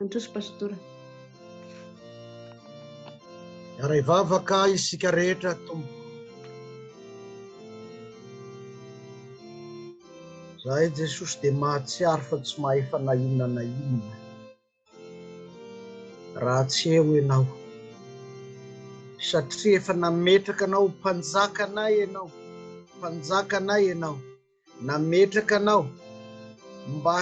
Androso pastora. Ary vavaka isika rehetra tompo. Zahay Jesosy dia mahatsiaro fa tsy mahay fanahina na inona raha tsy eo ianao, satria efa nametraka anao mpanjaka anay ianao, mpanjaka anay ianao, nametraka anao mba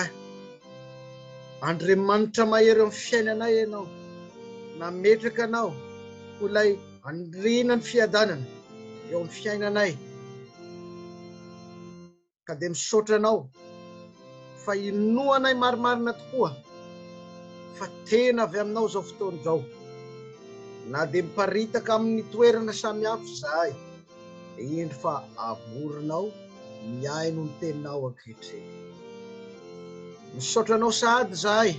Andriamanitra mahery amin'ny fiainanay ianao, nametraka anao ho ilay andrina ny fiadanana eo amin'ny fiainanay. Ka dia misaotra anao fa inoanay marimarina tokoa fa tena avy aminao zao fotoana zao, na dia miparitaka amin'ny toerana samihafa zahay, dia endry fa avorinao miaino ny teninao ankehitriny. Misaotra anao sahady zahay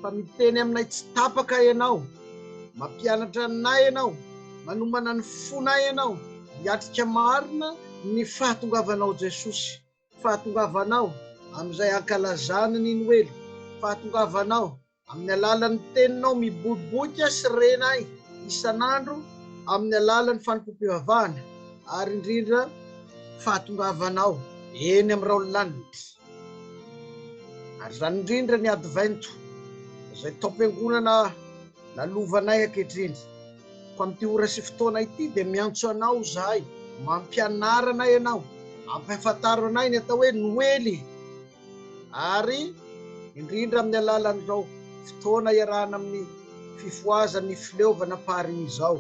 fa miteny aminay tsy tapaka ianao, mampianatra anay ianao, manomana ny fonay ianao, hiatrika marina ny fahatongavanao Jesosy, fahatongavanao amin'izay ankalazana ny Noely, fahatongavanao amin'ny alalan'ny teninao miboboka sy renay isan'andro amin'ny alalan'ny fanompoam-pivavahana, ary indrindra fahatongavanao eny amin'ny raolanitra. Ary zany indrindra ny advento izay taom-piangonana lalovanay ankehitriny. Fa amin'ity ora sy fotoana ity dia miantso anao zahay, mampianarana ianao, ampahafantaro anay ny atao hoe Noely, ary indrindra amin'ny alalan'izao fotoana iarahana amin'ny fifohazana fileovana pari izao,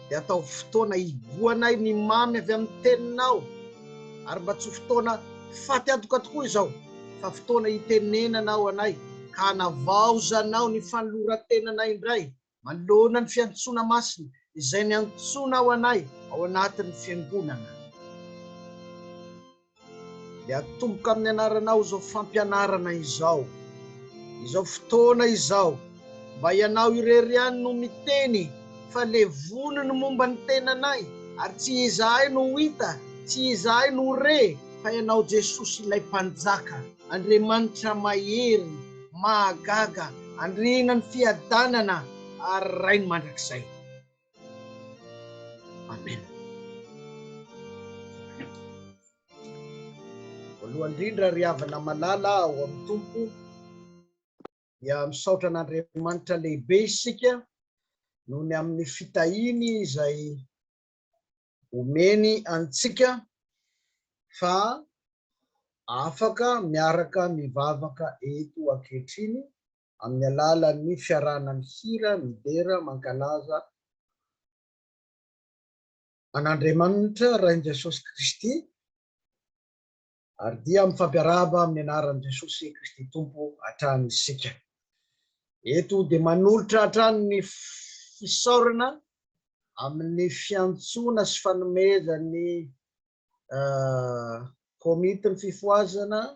dia atao fotoana igoanay ny mamy avy amin'ny teninao, ary mba tsy fotoana faty antoka tokoa izao, fa fotoana hitenenanao anay ka hanavaozanao ny fanoloran-tenanay indray manoloana ny fiantsoana masina izay niantsonao anay ao anatin'ny fiangonana. Dia atomboka amin'ny anaranao izao fampianarana izao, izao fotoana izao, mba ianao irery ihany no miteny fa levoniny momba ny tenanay, ary tsy izahay no hita, tsy izahay no re, fa ianao Jesosy ilay mpanjaka, Andriamanitra mahery, mahagaga, andrina ny fiadanana, ary ray ny mandrakizay. Amen. Voalohany indrindra ry havana malala ao amin'ny tompo, dia misaotra an'Andriamanitra lehibe isika noho ny amin'ny fitahiny izay omeny antsika fa afaka miaraka mivavaka eto ankehitriny amin'ny alalan'ny fiarahana ny hira, midera, mankalaza an'Andriamanitra Rain Jesosy Kristy, ary dia mifampiarahaba amin'ny anaran'i Jesosy Kristy Tompo hatrany isika. Eto dia manolotra hatrany ny fisaorana amin'ny fiantsoana sy fanomezany komity ny fifohazana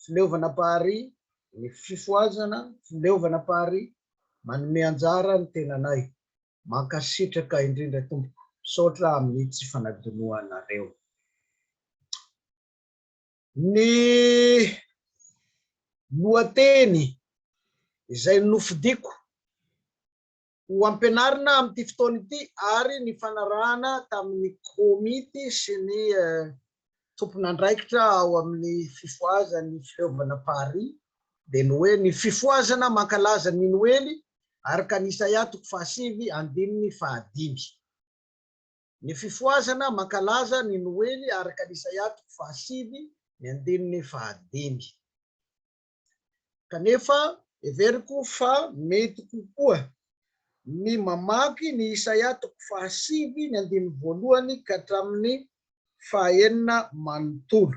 fileovana pari, ny fifohazana fileovana pari manome anjara ny tenanay. Mankasitraka indrindra tompoko, misaotra amin'ny tsy fanadinoanareo. Ny lohateny izay nofidiko ho ampianarina amin'ity fotoana ity ary ny fanarahana tamin'ny komity sy ny tompon'andraikitra ao amin'ny fifohazana ny fileovana pari, dia ny hoe ny fifohazana mankalaza ny Noely araka ny Isaia 7:5. Ny fifohazana mankalaza ny Noely araka ny Isaia 7:5. Kanefa everiko fa mety kokoa ny mamaky ny Isaia 5:2 ka hatramin'ny 9 manontolo.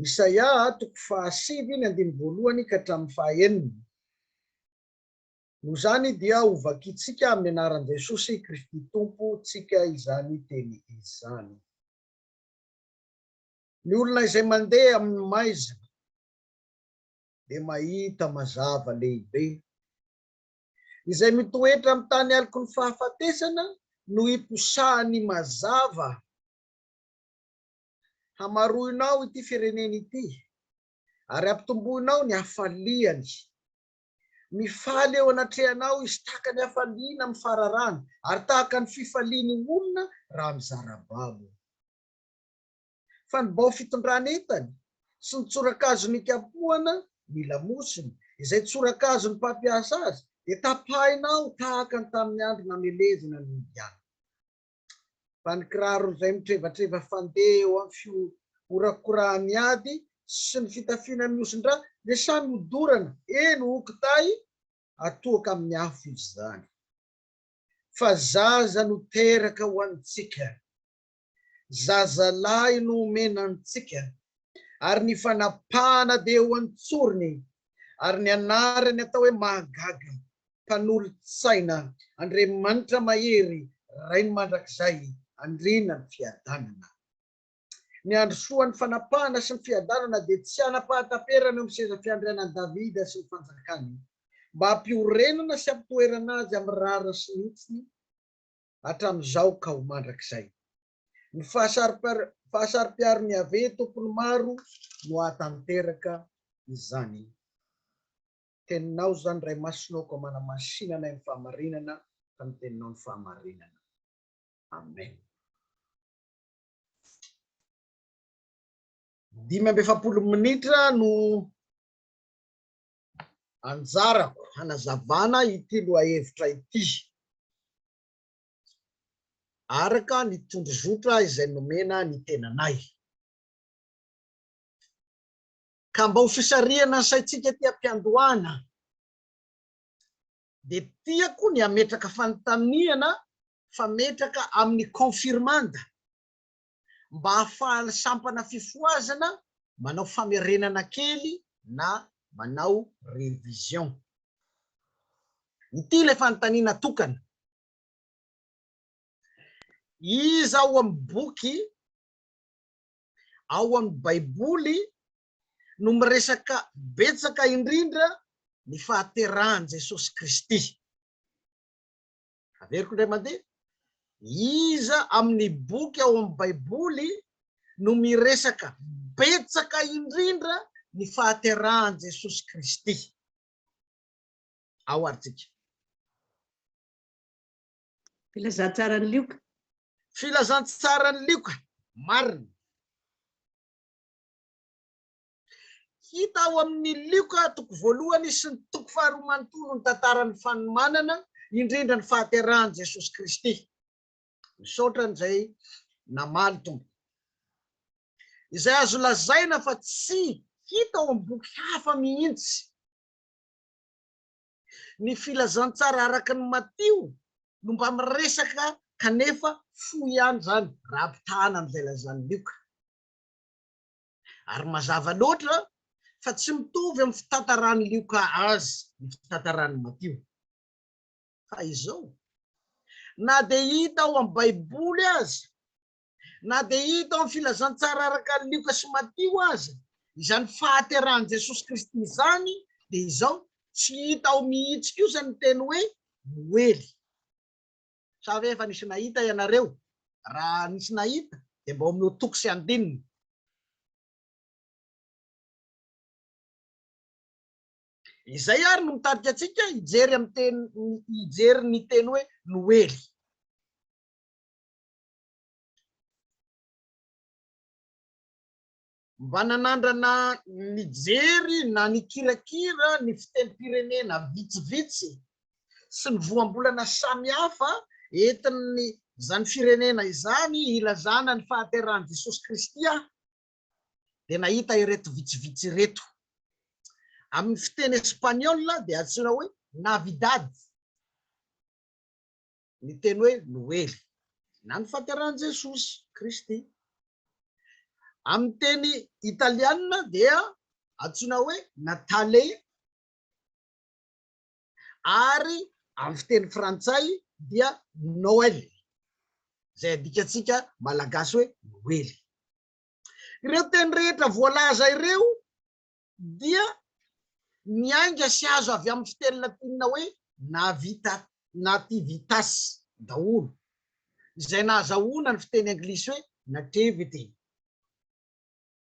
Isaia 5:2 ka hatramin'ny 9. Noho izany dia hovakitsika amin'ny anaran'i Jesosy Kristy Tompo tsika izany teny izany. Ny olona izay mandeha amin'ny maizina dia mahita mazava lehibe, izay mitoetra amin'ny tany aloko ny fahafatesana no hiposahany mazava. Hamaroinao ity firenena ity, ary ampitomboinao ny hafaliany mifaly eo anatrehanao izy tahaka ny hafaliana amin'ny fararana ary tahaka ny fifaliany olona raha mizarababo. Fa ny bao fitondrana entany sy ny tsorakazo ny kapohana ny lamosiny izay tsorakazo ny mpampiasa azy dia tapahinao tahaka ny tamin'ny andro namelezina ny indiana. Fa ny kiraro izay mitrevatreva fandeha eo amin'ny fiorakorahany ady sy ny fitafiana miosindra dia samy hodorana eny okitay atoaka amin'ny afo izy zany. Fa zaza no teraka ho antsika, zazalahy no omena antsika, ary ny fanapahana dia ho antsoriny, ary ny anarany atao hoe mahagaga, mpanolotsaina, Andriamanitra mahery, Ray mandrakizay, Andrina ny fiadanana. Ny androsoan'ny fanapahana sy ny fiadanana dia tsy anapahataperana amin'ny seza fiandrianan'i Davida sy ny fanjakany, mba hampiorenana sy hampitoerana azy amin'ny rara sy nitsiny hatramin'izao ka ho mandrakizay. Ny fahasari-piaron'ny ave tompony maro no atanteraka izany. Teninao zany ray masonao ko manamasinana ny fahamarinana ka ny teninao ny fahamarinana. Amen. 15 minitra no anjarako hanazavana ity lohahevitra ity. Araka ny tondrozotra izay nomena ny tenanay. Ka mba ho fisarihana ny saitsika ty ampiandohana, dia tiako ny ametraka fanontaniana fametraka amin'ny confirmanda mba hahafahan'ny sampana fifohazana manao famerenana kely na manao revision. Ity ilay fanontaniana tokana. Izy ao amin'ny boky, ao amin'ny baiboly no miresaka betsaka indrindra ny fahaterahan Jesosy Kristy. Averiko indray mandeha. Iza amin'ny boky ao amin'ny baiboly no miresaka betsaka indrindra ny fahaterahan Jesosy Kristy. Ao aritsika. Filazantsara ny lioka. Filazantsara ny lioka. Marina. Hita ao amin'ny lioka toko voalohany sy ny toko faharoa manontolo ny tantaran'ny fanomanana indrindra ny fahaterahan Jesosy Kristy. Misaotra n'izay namaly tombo. Izay azo lazaina fa tsy hita ao amin'ny boky hafa mihitsy. Ny filazantsara araka ny Matio no mba miresaka kanefa fo ihany zany raha ampitahana amin'izay lazan'ny lioka. Ary mazava loatra fa tsy mitovy amin'ny fitantaran'ny lioka azy ny fitantaran'ny Matio. Fa izao, na dia hita ao amin'ny baiboly azy, na dia hita ao amin'ny filazantsara araka ny lioka sy Matio azy, izany fahaterahan Jesosy Kristy izany, dia izao tsy hita ao mihitsy kosa ny teny hoe Noely. Sa ve efa nisy nahita ianareo? Raha nisy nahita dia mba omeo toko sy andininy. Izay ary no mitarika atsika hijery amin'ny teny, hijery ny teny hoe Noely. Mba nanandrana nijery na nikirakira ny fitenim-pirenena vitsivitsy sy ny voambolana samihafa entin'ny zany firenena izany ilazana ny fahaterahan Jesosy Kristy dia nahita ireto vitsivitsy ireto. Amin'ny fiteny Espaniola dia antsoina hoe Navidad. Ny teny hoe Noely, na ny fahaterahan Jesosy Kristy. Amin'ny teny Italiana dia antsoina hoe Natale. Ary amin'ny fiteny Frantsay dia Noely. Zay adikatsika malagasy hoe Noely. Ireo teny rehetra voalaza ireo dia niainga sy azo avy amin'ny fiteny latinina hoe nativitas daholo. Izay nahazahoana ny fiteny anglisy hoe nativity.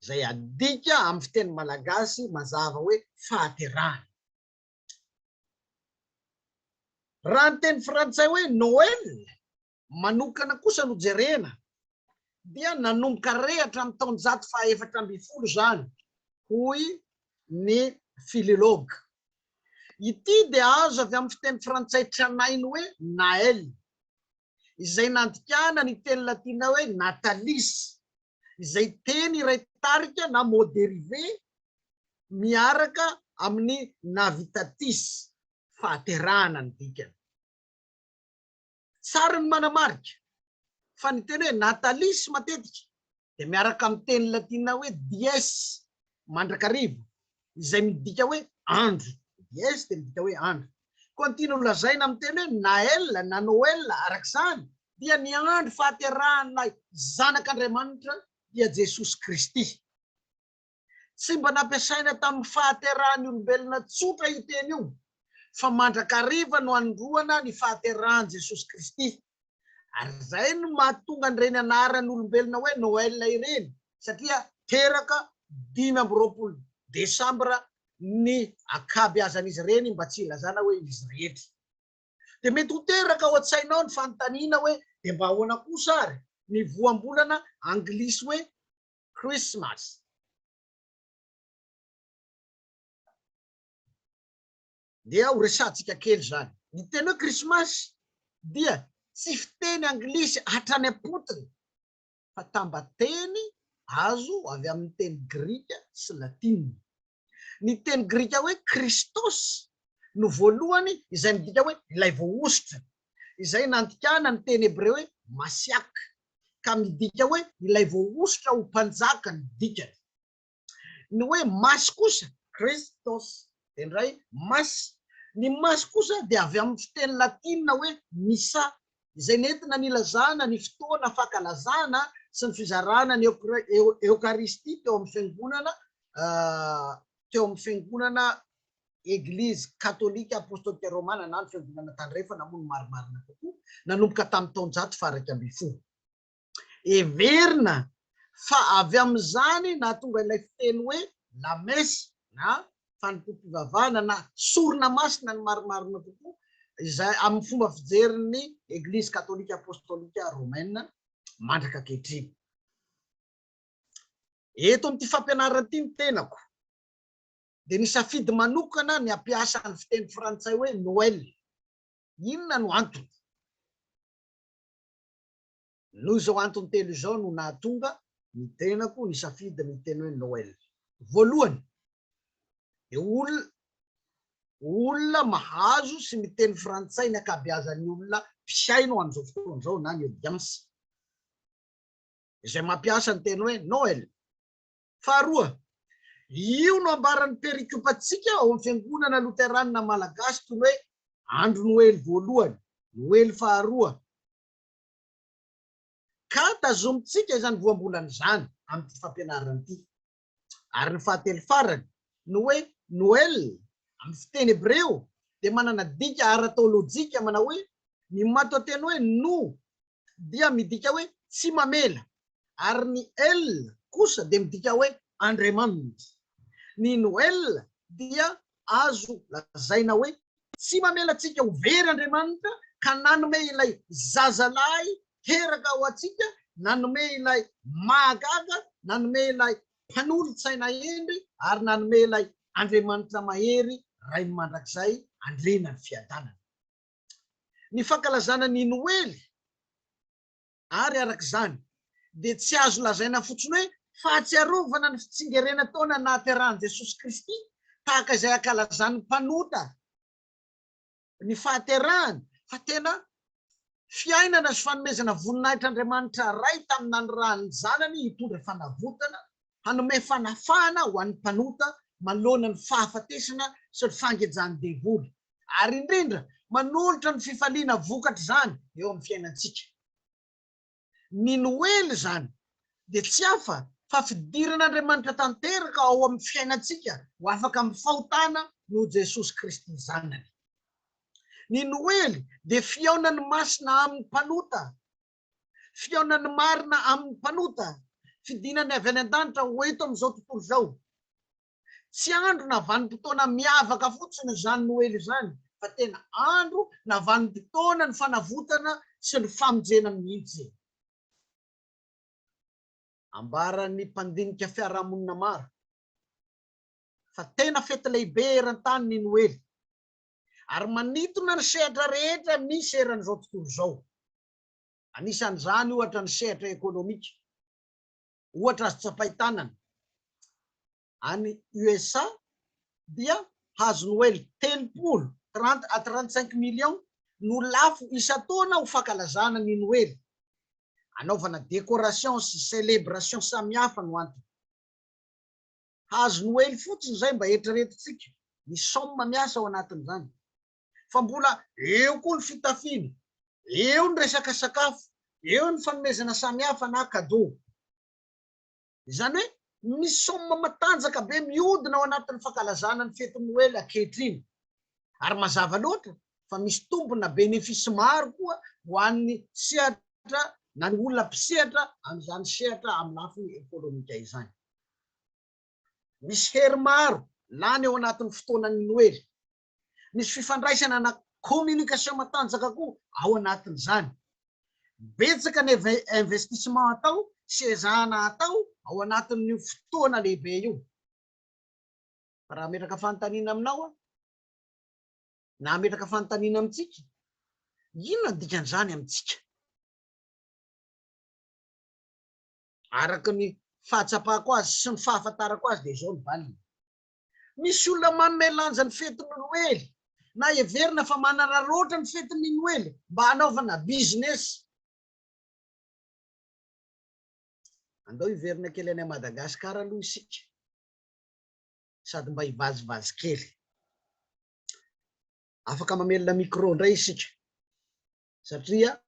Zay adika amin'ny fiteny malagasy mazava hoe fahaterahana. Raha ny teny frantsay hoe Noely manokana kosa no jerena dia nanomboka rehatra amin'ny taona 1440 zany hoy ny filologa. Ity dia azo avy amin'ny fiteny frantsay tranainy hoe Naël, izay nandikana ny teny latina hoe natalis, izay teny iray tarika na mot dérivé miaraka amin'ny navitatis, fahaterahana ny dikany. Tsara ny manamarika fa ny teny hoe natalis matetika dia miaraka amin'ny teny latina hoe dies, mandrakarivo, izay midika hoe andro. Dies dia midika hoe andro. Koa lazaina amin'ny teny hoe Naël na Noël arak'izany dia ny andro fahaterahana zanak'Andriamanitra dia Jesosy Kristy. Tsy mba nampiasaina tamin'ny fahaterahan'ny olombelona tsotra io teny io, fa mandrakariva no androana ny fahaterahan Jesosy Kristy. Ary zay no mahatonga an'ireny anaran'ny olombelona hoe Noël ireny, satria teraka 5 desambra ny akabeazan'izy ireny mba tsy ilazana hoe izy rehetra. Dia mety ho teraka ao an-tsainao ny fanontaniana hoe dia mba ahoana kosa ary ny voambolana anglisy hoe Christmas. Dia ho resantsika kely zany. Ny teny hoe Christmas dia tsy fiteny anglisy hatrany apotony, fa tambateny azo avy amin'ny teny grika sy latina. Ny teny grika hoe Kristos no voalohany, izay midika hoe ilay voaositra, izay nandikana ny teny hebreo hoe masiak, ka midika hoe ilay voaositra ho mpanjaka ny dikany. Ny hoe masy kosa Kristos dia ndray masy. Ny masy kosa dia avy amin'ny fiteny latina hoe misa, izay nentina nilazana ny fotoana fankalazana sy ny fizarana ny eukaristia teo amin'ny fiangonana Eglizy Katolika Apostolika Romana na ny fiangonana tandrefana moa no marimarina kokoa, nanomboka tamin'ny taona 140. Everina fa avy amin'izany nahatonga ilay fiteny hoe la messe na fanompoam-pivavahana na sorona masina ny marimarina kokoa, izay amin'ny fomba fijerin'ny Eglizy Katolika Apostolika Romaine mandraka ankehitriny. Eto amin'ity fampianarana ity ny tenako dia nisafidy manokana ny ampiasa ny fiteny frantsay hoe Noël. Inona no antony? Noho izao antony telo izao no nahatonga ny tenako nisafidy ny teny hoe Noël. Voalohany, olona mahazo sy miteny frantsay ny akabeazan'ny olona mpisaino amin'izao fotoana izao na ny audience, izay mampiasa ny teny hoe Noël. Faharoa, io no ambaran'ny perikopantsika ao amin'ny fiangonana loteranina malagasy toy hoe andro Noël voalohany, Noël faharoa. Ka tazomitsika izany voambolana izany amin'ny fampianarana ity. Ary ny fahatelo farany no hoe Noël amin'ny fiteny hebreo dia manana dika ara-teolojika manao hoe ny matoteny hoe no dia midika hoe tsy mamela, ary ny el kosa dia midika hoe Andriamanitra. Ny Noël dia azo lazaina hoe tsy mamela antsika ho very Andriamanitra, ka nanome ilay zazalahy teraka ho antsika, nanome ilay mahagaga, nanome ilay mpanolontsaina endry, ary nanome ilay Andriamanitra mahery ray mandrakizay andrena ny fiadanana. Ny fankalazana ny Noely ary arak'izany dia tsy azo lazaina fotsiny hoe fahatsiarovana ny fitsingerena taona nahaterahan Jesosy Kristy, tahaka izay ankalazan'ny mpanota ny fahaterahany, fa tena fiainana sy fanomezana voninahitr'Andriamanitra ray tamin'ny nanorahany zanany hitondra fanavotana, hanome fanafahana ho an'ny mpanota manoloana ny fahafatesana sy ny fangejany devoly, ary indrindra manolotra ny fifaliana vokatra zany eo amin'ny fiainantsika. Ny Noely zany dia tsy hafa fa fidiran'Andriamanitra tanteraka ao amin'ny fiainantsika ho afaka amin'ny fahotana no Jesosy Kristy zanany. Ny Noely dia fiaonany masina amin'ny mpanota, fiaonany marina amin'ny mpanota, fidinany avy any an-danitra ho eto amin'izao tontolo izao. Tsy andro na vanim-potoana miavaka fotsiny zany Noely zany, fa tena andro na vanim-potoana ny fanavotana sy ny famonjena mihitsy. Ambaran'ny mpandinika fiarahamonina maro fa tena fety lehibe eran-tany ny Noely, ary manitona ny sehatra rehetra misy eran'izao tontolo izao. Anisan'izany ohatra ny sehatra ekônomika, ohatra azo tsapain-tanana any USA dia hazo Noely 30 à 35 millions no lafo isan-taona ho fankalazana ny Noely, anaovana décoration sy célébration samihafa no antony. Hazo Noely fotsiny zay mba eritreretintsika ny somme miasa ao anatin'izany, fa mbola eo koa ny fitafiana, eo ny resaka sakafo, eo ny fanomezana samihafa na cadeau. Izany hoe misy somme matanjaka be mihodina ao anatin'ny fankalazana ny fety Noely ankehitriny, ary mazava loatra fa misy tombona bénéfice maro koa ho an'ny sehatra na ny olona mpisehatra amin'izany sehatra amin'ny lafiny ekônomika izany. Misy hery maro lany ao anatin'ny fotoanan'ny Noely, misy fifandraisana na communication matanjaka koa ao anatin'izany. Betsaka ny investissement atao sy ezahana atao ao anatin'ny fotoana lehibe io. Raha metraka fanontaniana aminao na metraka fanontaniana amintsika, inona dikan'izany amintsika? Araka ny fahatsapako azy sy ny fahafantarako azy dia izao ny valiny. Misy olona manome lanja ny fetin'ny Noely na heverina fa manararoatra ny fetin'ny Noely mba hanaovana business. Andao hiverina kely any Madagasikara aloha isika, sady mba hivazivazy kely. Afaka mamelona micro indray isika, satria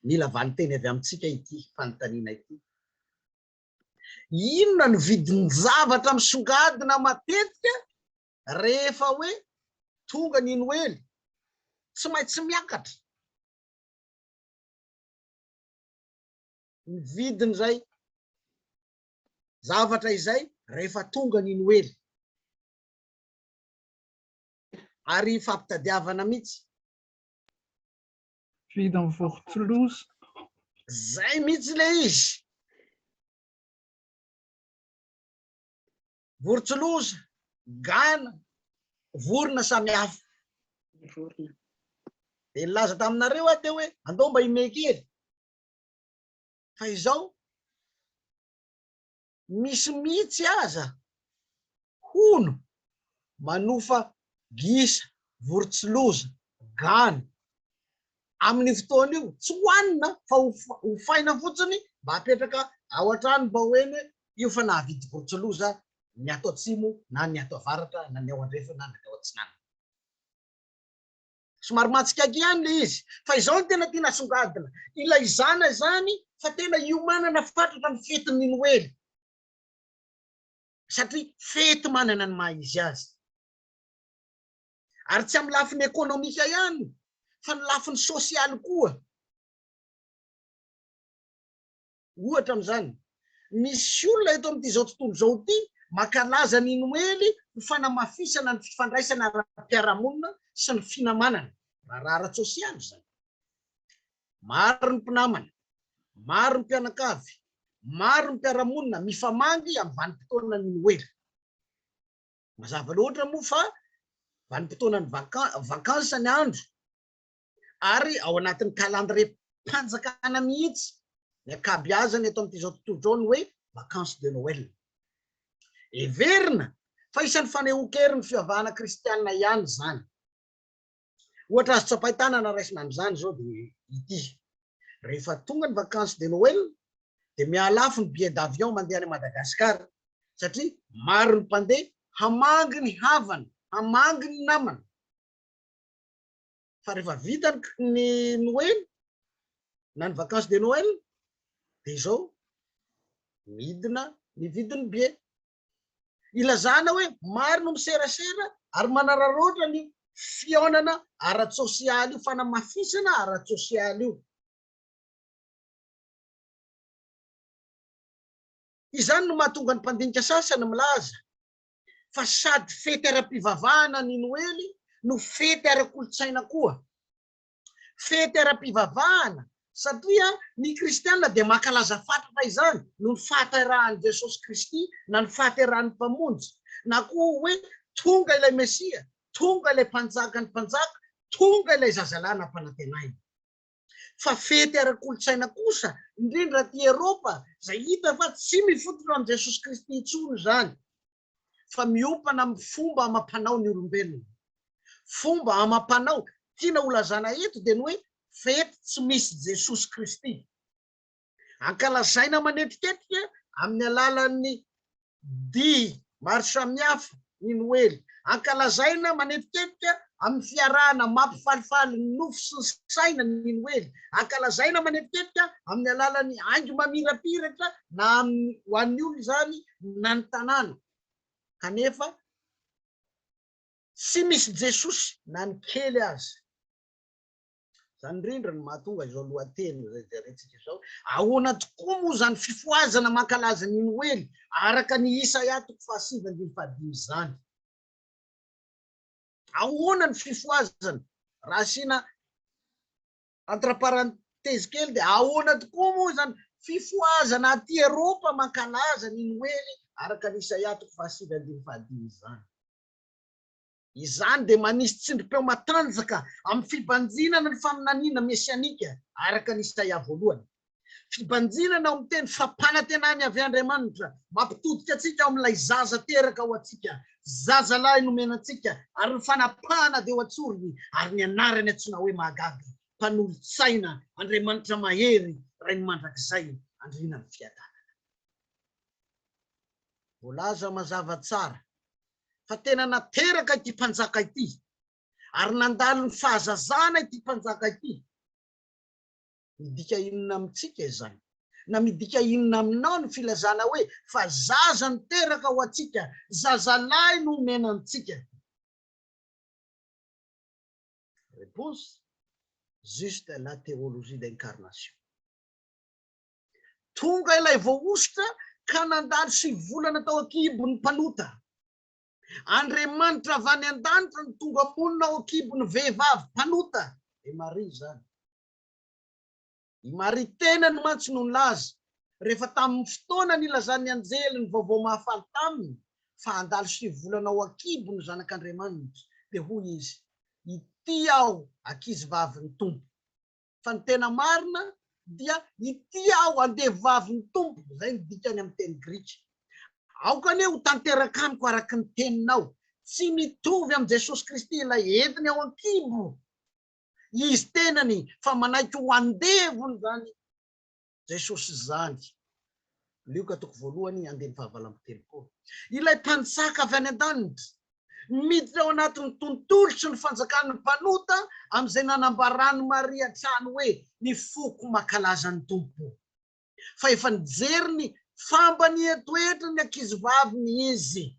mila valiteny avy amintsika ity fanontaniana ity. Inona ny vidin'ny zavatra misongadina matetika rehefa hoe tonga ny Noely? Tsy maintsy miakatra ny vidin'izay zavatra izay rehefa tonga ny Noely, ary fampitadiavana mihitsy. Vidin'ny voronsoloza. Zay mihitsy le izy. Voronsoloza, gana, vorona samihafa. Dia nilaza taminareo aho teo hoe andao mba himekely. Fa izao misy mihitsy aza hono manofa gisa, voronsoloza, gana amin'ny fotoana io, tsy hoanina fa ho faina fotsiny mba apetraka ao an-trano mba hoeny io fa nahavidy voronsoloza ny ato atsimo na ny ato avaratra na ny ao andrefa na ny ao atsinana. Somary matsikaiky ihany le izy, fa izao ny tena tiana songadina. Ilay izana zany fa tena iomanana fatratra ny fetin'ny Noely, satria fety manana ny maha izy azy. Ary tsy amin'ny lafiny ekônomika ihany fa ny lafiny sosialy koa. Ohatra amin'izany, misy olona eto amin'ity zao tontolo zao ity mankalaza ny Noely ho fanamafisana ny fifandraisana ara-piarahamonina sy ny finamanana, raha ara-tsosialy zany. Maro ny mpinamana, maro ny mpianakavy, maro ny mpiarahamonina mifamangy amin'ny vanim-potoana ny Noely. Mazava loatra moa fa vanim-potoana ny vakansa ny andro, ary ao anatin'ny calendrier mpanjakana mihitsy ny akabeazany eto amin'ity zao tontolo zao ny hoe vacances de Noël. Heverina fa isan'ny fanehoan-kerin'ny fivavahana kristianina ihany zany. Ohatra azo tsapain-tanana raisina amin'izany zao dia ity: rehefa tonga ny vacances de Noël dia mihalafo ny billet d'avion mandeha any Madagasikara, satria maro ny mpandeha hamangy ny havana, hamangy ny namana. Fa rehefa vita ny Noël na ny vacances de Noël dia izao midina ny vidin'ny billet. Ilazana hoe maro no miserasera ary manararoatra ny fihaonana ara-tsosialy io, fanamafisana ara-tsosialy io. Izany no mahatonga ny mpandinika sasany milaza fa sady fety ara-pivavahana ny Noely no fety ara-kolotsaina koa, fety ara-pivavahana, satria ny kristianina dia mankalaza fatratra izany no ny fahaterahan'i Jesosy Kristy na ny fahaterahan'ny mpamonjy, na koa hoe tonga ilay Mesia, tonga ilay mpanjaka ny mpanjaka, tonga ilay zazalahy nampanantenaina. Fa fety ara-kolotsaina kosa, indrindra ty Eropa, zay hita fa tsy mifototra amin'ny Jesosy Kristy intsony zany, fa miopana amin'ny fomba amam-panao ny olombelona. Fomba amam-panao tiana olazana eto dia ny hoe fety tsy misy Jesosy Kristy. Ankalazaina manetiketika amin'ny alalan'ny dihy maro samihafa ny Noely. Ankalazaina manetiketika amin'ny fiarahana mampifalifaly ny nofo sy ny saina ny Noely. Ankalazaina manetiketika amin'ny alalan'ny ango mamirapiratra na ho an'ny olona izany na ny tanàna. Kanefa tsy misy Jesosy na ny kely azy. Zany indrindra no mahatonga izao lohateny zay jerentsika izao. Ahoana tokoa moa zany fifohazana mankalaza ny Noely araka ny Isaia 7:5 zany. Ahoana ny fifohazana? Raha asiana entre parenthèse kely dia ahoana tokoa moa zany fifohazana aty Eropa mankalaza ny Noely araka ny Isaia 7:5 zany. Izany dia manisy tsindrim-peo matanjaka amin'ny fibanjinana ny faminaniana mesianika araka ny Isaia 1. Fibanjinana ao amin'ny teny fampanantenany avy Andriamanitra, mampitodika atsika ao amin'ilay zaza teraka ho atsika, zazalahy nomenantsika, ary ny fanapahana dia ho atsoriny, ary ny anarany antsoina hoe mahagaga, mpanolotsaina, Andriamanitra mahery, ray ny mandrakizay, andriana ny fiadanana. Voalaza mazava tsara fa tena nateraka ity mpanjaka ity, ary nandalo ny fahazazana ity mpanjaka ity. Midika inona amintsika izany? Na midika inona aminao ny filazana hoe fa zaza niteraka ho atsika, zazalahy no omenantsika? Réponse: juste la théologie d'incarnation. Tonga ilay voaositra ka nandalo 7 volana tao akibony mpanota. Andriamanitra avy any an-danitra ny tonga monina ao akibony vehivavy mpanota. E Maria zany. I Maria tena no mantsy no nilaza rehefa tamin'ny fotoana nilazan'ny anjely ny vaovao mahafaly taminy fa andalo 7 volana ao akibony zanak'Andriamanitra, dia hoy izy, ity aho ankizy vavy ny tompo. Fa ny tena marina dia ity aho andevavy ny tompo. Zay ny dikany amin'ny teny Grika. Aokany ho tanteraka amiko araka ny teninao, tsy mitovy amin'ny Jesosy Kristy ilay entiny ao ankibo. Izy tenany fa manaiky ho andevony zany Jesosy zany. Luka 1:7. Ilay mpanjaka avy any an-danitra miditra ao anatin'ny tontolo sy ny fanjakan'ny mpanota amin'izay nanambarany Maria trano hoe ny foko mankalaza ny tompo. Fa efa nijery fambany etoetra ny ankizy vavy ny izy.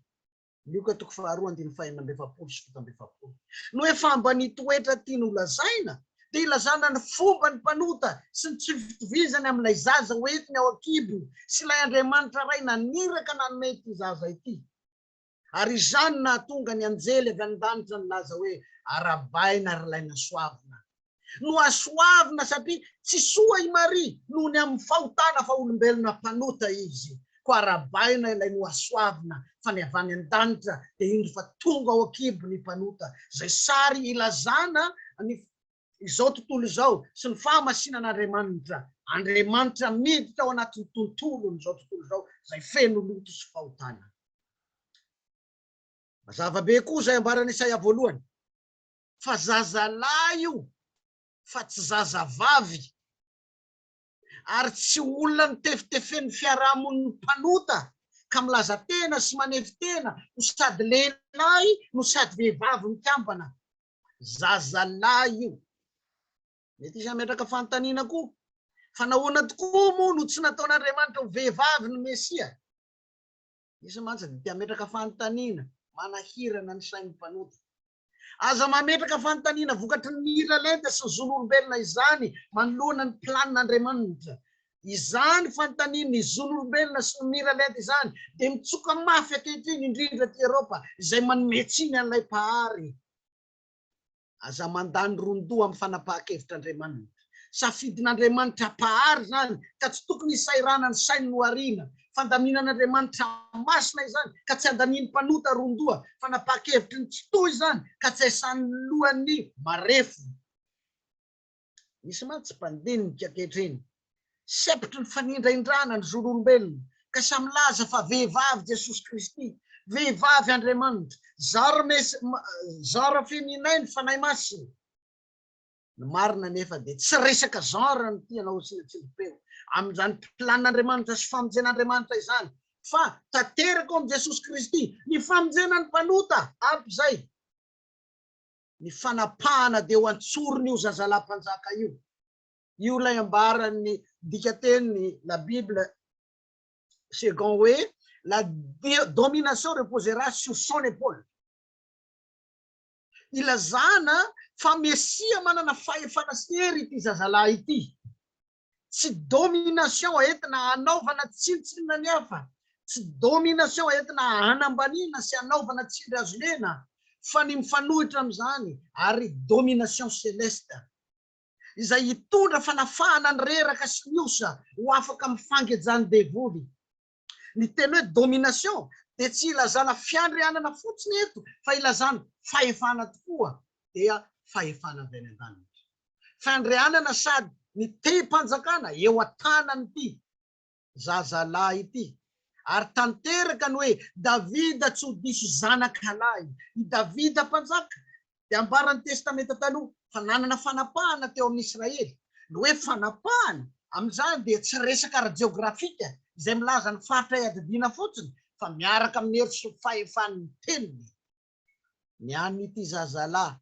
Luka 2:5-7. No efa fambany toetra tiany lazaina, dia ilazana ny fomba ny mpanota sy ny tsy fitovizany amin'ilay zaza hoentiny ao akibo sy ilay Andriamanitra ray naniraka nanome ity zaza ity. Ary izany nahatonga ny anjely avy an-danitra nilaza hoe arabaina ary ilaina soavina. No asoavina satria tsy soa i Maria noho ny amin'ny fahotana fa olombelona mpanota izy, ko arabaina ilay no asoavina fa ny avy any an-danitra dia indro fa tonga ao akibo ny mpanota. Zay sary ilazana izao tontolo izao sy ny fahamasinan'Andriamanitra. Andriamanitra miditra ao anatin'ny tontolo n'izao tontolo izao zay feno loto sy fahotana. Mazava be koa zay ambarany Isaia 1. Fa zazalahy io, fa tsy zazavavy, ary tsy olona ny tefitefen'ny fiarahamon'ny mpanota ka milaza tena sy manefy tena no sady lehilahy no sady vehivavy mikambana. Zazalahy io. Mety izy ametraka fanontaniana koa, fa nahoana tokoa moa no tsy nataon'Andriamanitra ho vehivavy ny Mesia? Izy mantsy dia ametraka fanontaniana, manahirana ny sain'ny mpanota. Aza mametraka fanontaniana vokatry ny mira lenta sy ny zon'olombelona izany manoloana ny planin'Andriamanitra. Izany fanontaniana ny zon'olombelona sy ny mira lenta izany dia mitsoka mafy ankehitriny indrindra ty Eropa izay manometsiny an'ilay pahary. aza mandany rondoa amin'ny fanapahan-kevitr'Andriamanitra. Safidin'Andriamanitra pahary zany ka tsy tokony isairana ny sainy noariana. Fandaminan'Andriamanitra masina izany ka tsy andaniany mpanota rondoa. Fanapahan-kevitry ny tsy toy zany ka tsy aisan'ny lohany marefo. Misy mantsy mpandinika ankehitriny sepotry ny fanindraindrana ny zon'olombelona ka samy laza fa vehivavy Jesosy Kristy, vehivavy Andriamanitra, zara feminainy fanahy masina. Ny marina nefa dia tsy resaka genre ny tianao sy ny tsilopeo amin'izany planin'Andriamanitra sy famonjen'Andriamanitra izany, fa tanteraka ao amin'i Jesosy Kristy ny famonjenany mpanota ampy izay. Ny fanapahana dia ho antsorony io zazalam-panjaka io. Io lay ambaran'ny dikateny la Bible second hoe la domination reposera sur son épaule. Ilazana fa Mesia manana fahefana sy hery ity zazalahy ity. Tsy domination entina hanaovana tsinotsinona ny hafa, tsy domination entina hanambaniana sy hanaovana tsindry azo lena, fa ny mifanohitra amin'izany ary domination céleste izay hitondra fanafahana ny reraka sy ny osa ho afaka mifangejany devoly. Ny teny hoe domination dia tsy ilazana fiandrianana fotsiny eto, fa ilazana fahefana tokoa, dia fahefana avy any an-danitra. Fiandrianana sady ny te-panjakana eo an-tanany ity zazalahy ity. Ary tanteraka ny hoe Davida tsy ho diso zanakalahy. I Davida mpanjaka dia ambaran'ny testamenta taloha fa nanana fanapahana teo amin'ny Israely. Ny hoe fanapahana amin'izany dia tsy resaka ara-jeografika izay milaza ny faritra iadidiana fotsiny, fa miaraka amin'ny hery sy fahefan'ny teniny. Ny an'ity zazalahy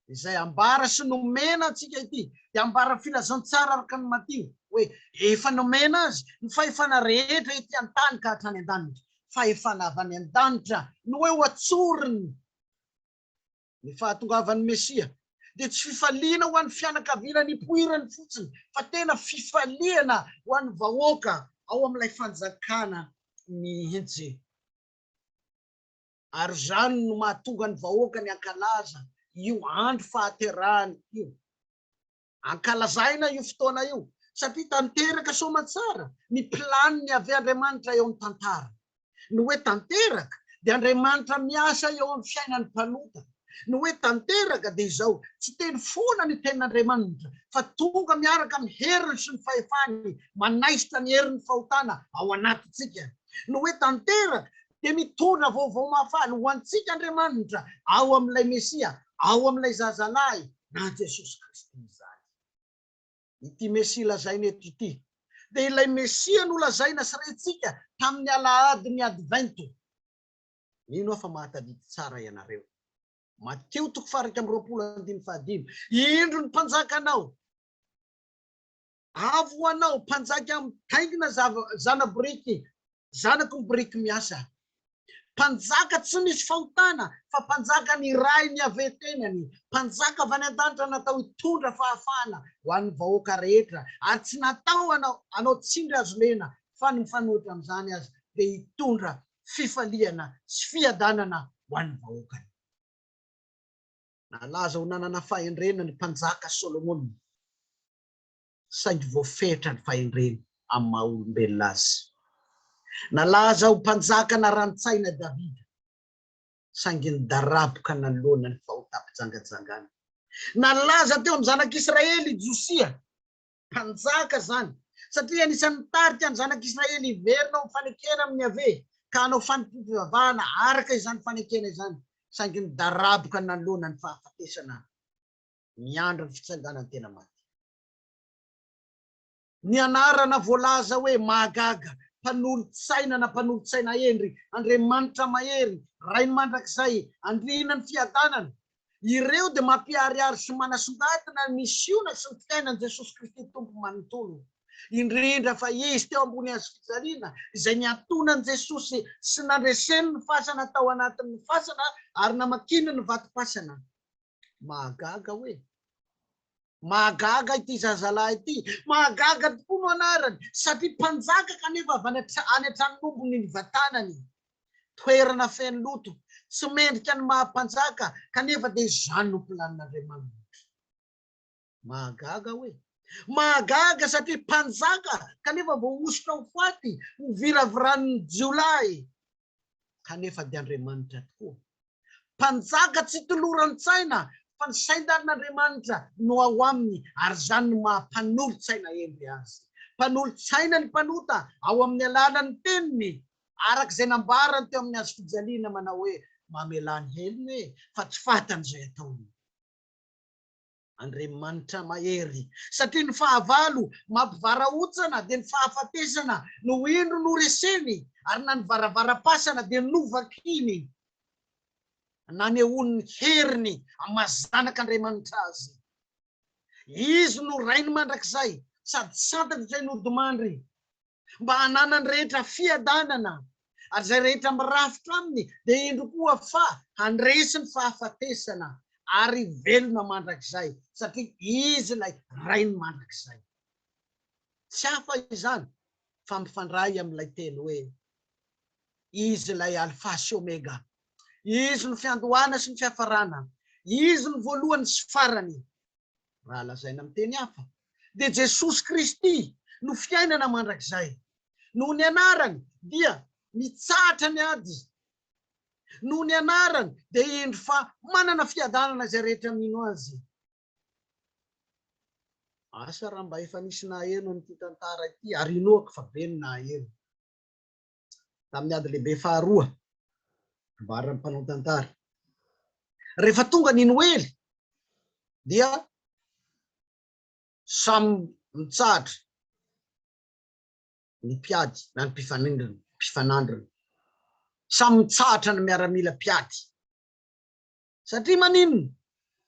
izay ambara sy nomena antsika ity dia ambara filazantsara araka ny Matio hoe efa nomena azy ny fahefana rehetra ety an-tany ka hatrany an-danitra. Fahefana avy any an-danitra no hoe ho atsoriny ny fahatongavan'ny Mesia. Dia tsy fifaliana ho an'ny fianakaviana ny poirany fotsiny, fa tena fifaliana ho an'ny vahoaka ao amin'ilay fanjakana mihitsy. Ary zany no mahatonga ny vahoaka ny ankalaza io andro fahaterahany io. Ankalazaina io fotoana io satria tanteraka soamantsara ny planiny avy Andriamanitra eo amin'ny tantara. Ny hoe tanteraka dia Andriamanitra miasa eo amin'ny fiainan'ny mpanota. Ny hoe tanteraka dia izao tsy teny fona ny tenin'Andriamanitra, fa tonga miaraka amin'ny heriny sy ny fahefany manaisitra ny herin'ny fahotana ao anatintsika. Ny hoe tanteraka dia mitondra vaovao mahafaly ho antsika Andriamanitra ao amin'ilay Mesia, ao amin'ilay zazalahy na Jesosy Kristy izany. Ity Mesia lazaina eto ity dia ilay Mesia no lazaina sy rentsika tamin'ny alahady ny advento. Ino fa mahatadidy tsara ianareo. Mateo 7:25. Indro ny mpanjakanao, avo anao mpanjaka mitaingina zanaboriky, zanako ny boriky miasa. Mpanjaka tsy misy fahotana, fa mpanjaka ny ray ny avetenany, mpanjaka avy any an-danitra natao hitondra fahafahana ho an'ny vahoaka rehetra, ary tsy natao anao tsindry azo lena, fa ny mifanohitra amin'izany azy dia hitondra fifaliana sy fiadanana ho an'ny vahoakany. Nalaza ho nanana fahendrena ny mpanjaka Solomon, saingy voafetra ny fahendrena amin'ny maha olombelona azy. Nalaza ho mpanjaka na rantsaina Davida, saingy nidaraboka nanoloana ny fahotapijangajangana. Nalaza teo amin'ny zanak'Israely Josia, mpanjaka zany, satria anisan'ny tarika ny zanak'Israely hiverina ho mifanekena amin'ny ave ka hanao fanampivavahana araka izany fanekena izany, saingy nidaraboka nanoloana ny fahafatesana miandro ny fitsanganany tena maty. Ny anarana voalaza hoe mahagaga, mpanolotsaina na mpanolotsaina endry, Andriamanitra mahery, ray mandrakizay, andrina ny fiadanana. Ireo dia mampiariary sy manasongadina ny misiona sy ny fiainan'i Jesosy Kristy tompo manontolo. Indrindra fa izy teo ambony hazo fijaliana izay niantonan'i Jesosy sy nandreseny ny fasana tao anatin'ny fasana ary namakina ny vatopasana. Mahagaga hoe, mahagaga ity zazalahy ity, mahagaga tokoa no anarany, satria mpanjaka kanefa avy any an-tranombony ny vatanany, toerana feno loto, sy mendrika ny mahampanjaka kanefa dia izany no planin'Andriamanitra. Mahagaga hoe, mahagaga satria mpanjaka kanefa vao ositra ho faty ho viraviran'ny jiolay kanefa dia Andriamanitra tokoa. Mpanjaka tsy toloran-tsaina fa ny sainan'Andriamanitra no ao aminy ary izany no mampanolotsaina endry azy. Mpanolotsaina ny mpanota ao amin'ny alalan'ny teniny arak'izay nambarany teo amin'ny azo fijaliana manao hoe mamelany heliny hoe fa tsy fatany izay ataony. Andriamanitra mahery satria ny fahavalo mampivarahotsana dia ny fahafatesana no indro no reseny ary na ny varavaram-pasana dia novakiny. Nanehoany heriny amazanak'Andriamanitra azy. Izy no rainy mandrakizay sady santatra izay nodimandry mba hananany rehetra fiadanana ary izay rehetra mirafitra aminy dia indro koa fa handresy ny fahafatesana ary velona mandrakizay satria izy ilay rainy mandrakizay. Tsy hafa izany fa mifandray amin'ilay teny hoe izy ilay alfa sy omega. Izy no fiandohana sy ny fiafarana. Izy no voalohany sy farany. Raha lazaina amin'ny teny hafa dia Jesosy Kristy no fiainana mandrakizay. Noho ny anarany dia mitsahatra ny ady. Noho ny anarany dia indro fa manana fiadanana izay rehetra mino azy. Asa raha mba efa nisy naheno amin'ity tantara ity ary inoako fa be ny naheno. Tamin'ny ady lehibe faharoa ambaran'ny mpanao tantara. Rehefa tonga ny Noely dia samy mitsahatra ny mpiady na ny mpifanandrina. Samy mitsahatra ny miaramila mpiady. Satria maninona?